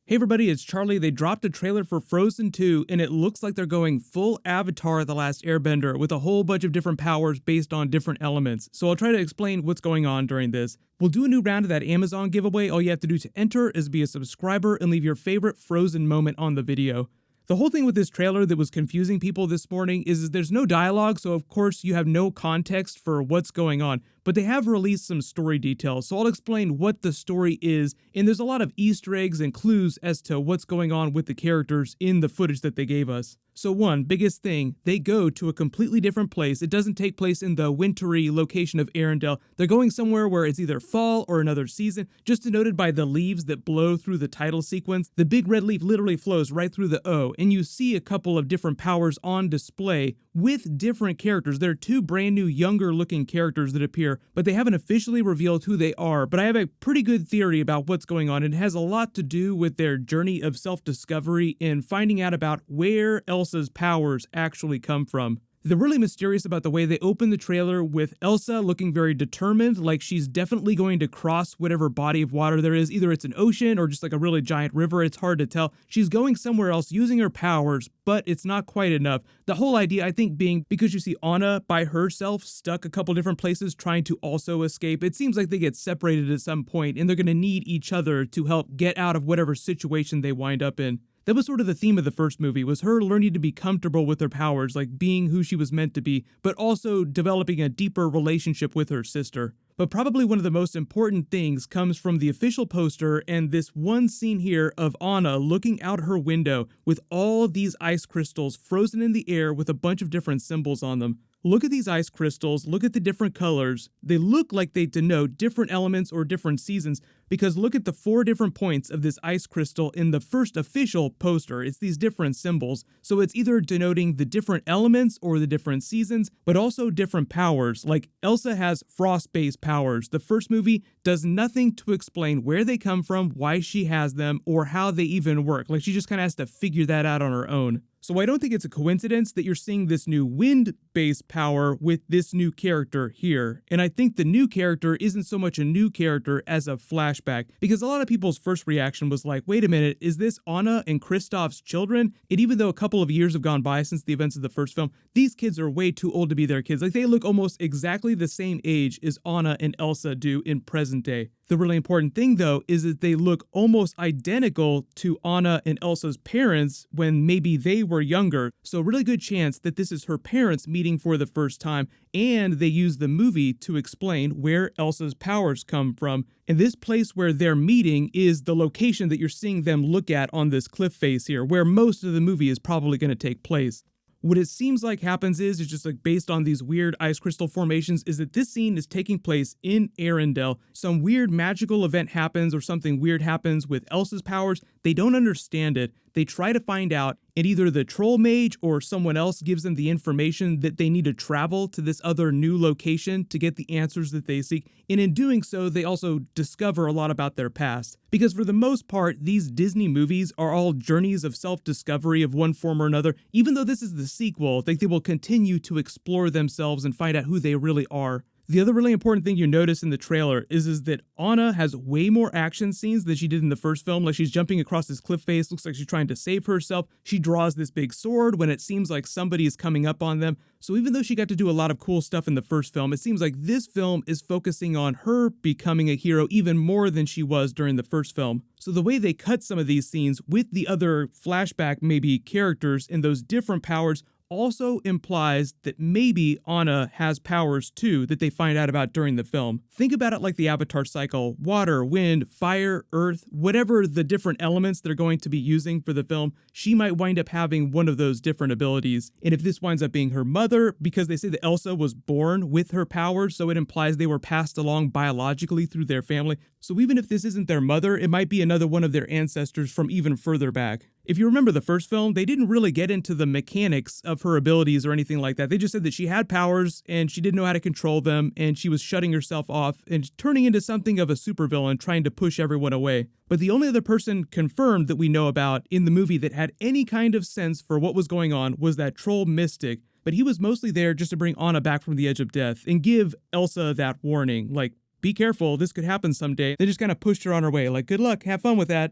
Hey everybody, it's Charlie. They dropped a trailer for Frozen 2, and it looks like they're going full Avatar: The Last Airbender with a whole bunch of different powers based on different elements. So I'll try to explain what's going on during this. We'll do a new round of that Amazon giveaway. All you have to do to enter is be a subscriber and leave your favorite Frozen moment on the video. The whole thing with this trailer that was confusing people this morning is there's no dialogue, so of course you have no context for what's going on, but they have released some story details, so I'll explain what the story is, and there's a lot of Easter eggs and clues as to what's going on with the characters in the footage that they gave us. So one, biggest thing, they go to a completely different place. It doesn't take place in the wintry location of Arendelle. They're going somewhere where it's either fall or another season, just denoted by the leaves that blow through the title sequence. The big red leaf literally flows right through the O, and you see a couple of different powers on display with different characters. There are two brand new, younger looking characters that appear, but they haven't officially revealed who they are. But I have a pretty good theory about what's going on. It has a lot to do with their journey of self-discovery and finding out about where Elsa's powers actually come from. They're really mysterious about the way they open the trailer with Elsa looking very determined, like she's definitely going to cross whatever body of water there is. Either it's an ocean or just like a really giant river, it's hard to tell. She's going somewhere else using her powers, but it's not quite enough. The whole idea, I think, being because you see Anna by herself stuck a couple different places trying to also escape. It seems like they get separated at some point and they're going to need each other to help get out of whatever situation they wind up in. That was sort of the theme of the first movie, was her learning to be comfortable with her powers, like being who she was meant to be, but also developing a deeper relationship with her sister. But probably one of the most important things comes from the official poster and this one scene here of Anna looking out her window with all of these ice crystals frozen in the air with a bunch of different symbols on them. Look at these ice crystals, look at the different colors. They look like they denote different elements or different seasons, because look at the 4 different points of this ice crystal in the first official poster. It's these different symbols. So it's either denoting the different elements or the different seasons, but also different powers. Like Elsa has frost-based powers. The first movie does nothing to explain where they come from, why she has them, or how they even work. Like she just kind of has to figure that out on her own. So I don't think it's a coincidence that you're seeing this new wind-based power with this new character here. And I think the new character isn't so much a new character as a flashback, because a lot of people's first reaction was like, wait a minute, is this Anna and Kristoff's children? And even though a couple of years have gone by since the events of the first film, these kids are way too old to be their kids. Like they look almost exactly the same age as Anna and Elsa do in present day. The really important thing, though, is that they look almost identical to Anna and Elsa's parents when maybe they were younger. So really good chance that this is her parents meeting for the first time, and they use the movie to explain where Elsa's powers come from. And this place where they're meeting is the location that you're seeing them look at on this cliff face here, where most of the movie is probably going to take place. What it seems like happens is just like based on these weird ice crystal formations, is that this scene is taking place in Arendelle. Some weird magical event happens or something weird happens with Elsa's powers. They don't understand it. They try to find out, and either the troll mage or someone else gives them the information that they need to travel to this other new location to get the answers that they seek. And in doing so, they also discover a lot about their past. Because for the most part, these Disney movies are all journeys of self-discovery of one form or another. Even though this is the sequel, they will continue to explore themselves and find out who they really are. The other really important thing you notice in the trailer is that Anna has way more action scenes than she did in the first film. Like she's jumping across this cliff face, looks like she's trying to save herself. She draws this big sword when it seems like somebody is coming up on them. So even though she got to do a lot of cool stuff in the first film, it seems like this film is focusing on her becoming a hero even more than she was during the first film. So the way they cut some of these scenes with the other flashback maybe characters and those different powers also implies that maybe Anna has powers too that they find out about during the film. Think about it like the Avatar cycle: water, wind, fire, earth, whatever the different elements they're going to be using for the film, she might wind up having one of those different abilities. And if this winds up being her mother, because they say that Elsa was born with her powers, so it implies they were passed along biologically through their family. So even if this isn't their mother, it might be another one of their ancestors from even further back. If you remember the first film, they didn't really get into the mechanics of her abilities or anything like that. They just said that she had powers and she didn't know how to control them, and she was shutting herself off and turning into something of a supervillain trying to push everyone away. But the only other person confirmed that we know about in the movie that had any kind of sense for what was going on was that troll Mystic. But he was mostly there just to bring Anna back from the edge of death and give Elsa that warning, like, be careful, this could happen someday. They just kind of pushed her on her way, like, good luck, have fun with that.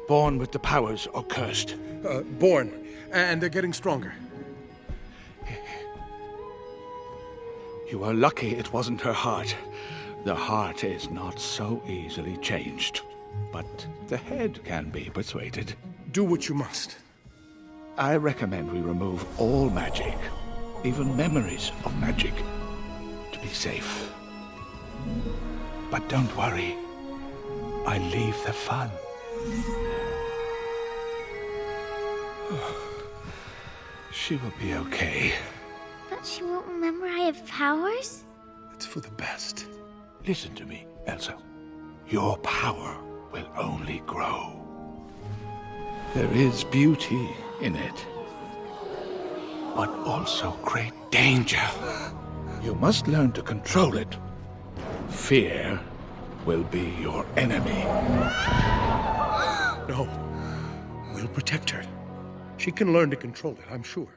Born with the powers or cursed? Born, and they're getting stronger. You are lucky it wasn't her heart. The heart is not so easily changed, but the head can be persuaded. Do what you must. I recommend we remove all magic, even memories of magic, to be safe. But don't worry, I leave the fun. She will be okay. But she won't remember I have powers? It's for the best. Listen to me, Elsa. Your power will only grow. There is beauty in it, but also great danger. You must learn to control it. Fear will be your enemy. No, we'll protect her. She can learn to control it, I'm sure.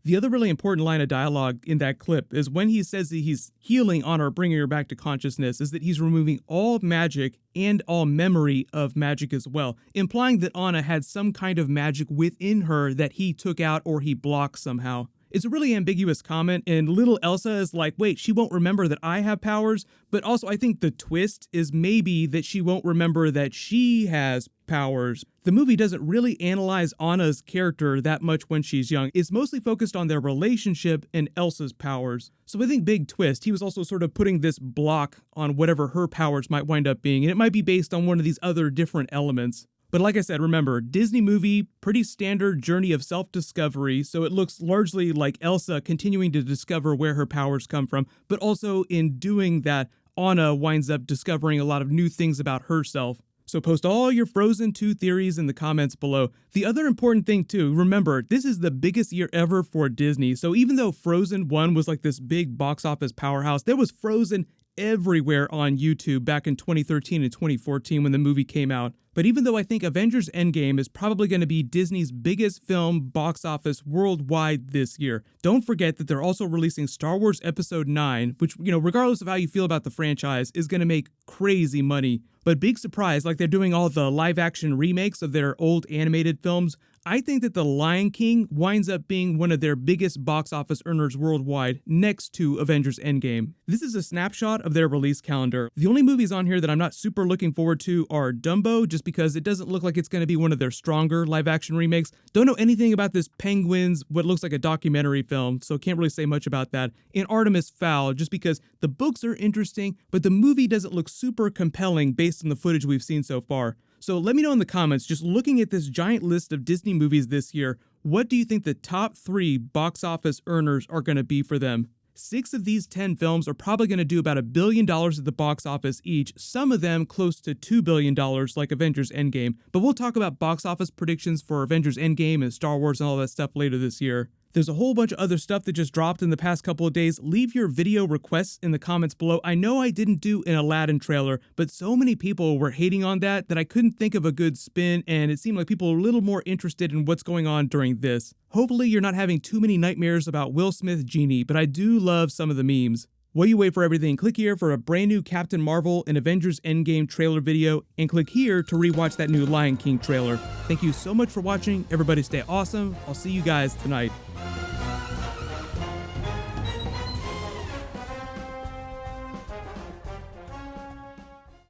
The other really important line of dialogue in that clip is when he says that he's healing Anna or bringing her back to consciousness, is that he's removing all magic and all memory of magic as well, implying that Anna had some kind of magic within her that he took out or he blocked somehow. It's a really ambiguous comment, and little Elsa is like, wait, she won't remember that I have powers, but also I think the twist is maybe that she won't remember that she has powers. The movie doesn't really analyze Anna's character that much when she's young. It's mostly focused on their relationship and Elsa's powers. So I think big twist, he was also sort of putting this block on whatever her powers might wind up being, and it might be based on one of these other different elements. But like I said, remember, Disney movie, pretty standard journey of self-discovery, so it looks largely like Elsa continuing to discover where her powers come from, but also in doing that, Anna winds up discovering a lot of new things about herself. So post all your Frozen 2 theories in the comments below. The other important thing too, remember, this is the biggest year ever for Disney, so even though Frozen 1 was like this big box office powerhouse, there was Frozen everywhere on YouTube back in 2013 and 2014 when the movie came out. But even though I think Avengers Endgame is probably going to be Disney's biggest film box office worldwide this year, don't forget that they're also releasing Star Wars Episode 9, which, regardless of how you feel about the franchise, is going to make crazy money. But big surprise, like they're doing all the live-action remakes of their old animated films, I think that The Lion King winds up being one of their biggest box office earners worldwide, next to Avengers Endgame. This is a snapshot of their release calendar. The only movies on here that I'm not super looking forward to are Dumbo, just because it doesn't look like it's going to be one of their stronger live-action remakes. Don't know anything about this Penguins, what looks like a documentary film, so can't really say much about that. And Artemis Fowl, just because the books are interesting, but the movie doesn't look super compelling based on the footage we've seen so far. So let me know in the comments, just looking at this giant list of Disney movies this year, what do you think the top 3 box office earners are going to be for them? 6 of these 10 films are probably going to do about $1 billion at the box office each, some of them close to $2 billion like Avengers Endgame, but we'll talk about box office predictions for Avengers Endgame and Star Wars and all that stuff later this year. There's a whole bunch of other stuff that just dropped in the past couple of days. Leave your video requests in the comments below. I know I didn't do an Aladdin trailer, but so many people were hating on that I couldn't think of a good spin, and it seemed like people were a little more interested in what's going on during this. Hopefully you're not having too many nightmares about Will Smith Genie, but I do love some of the memes. While you wait for everything, click here for a brand new Captain Marvel and Avengers Endgame trailer video, and click here to rewatch that new Lion King trailer. Thank you so much for watching. Everybody stay awesome. I'll see you guys tonight.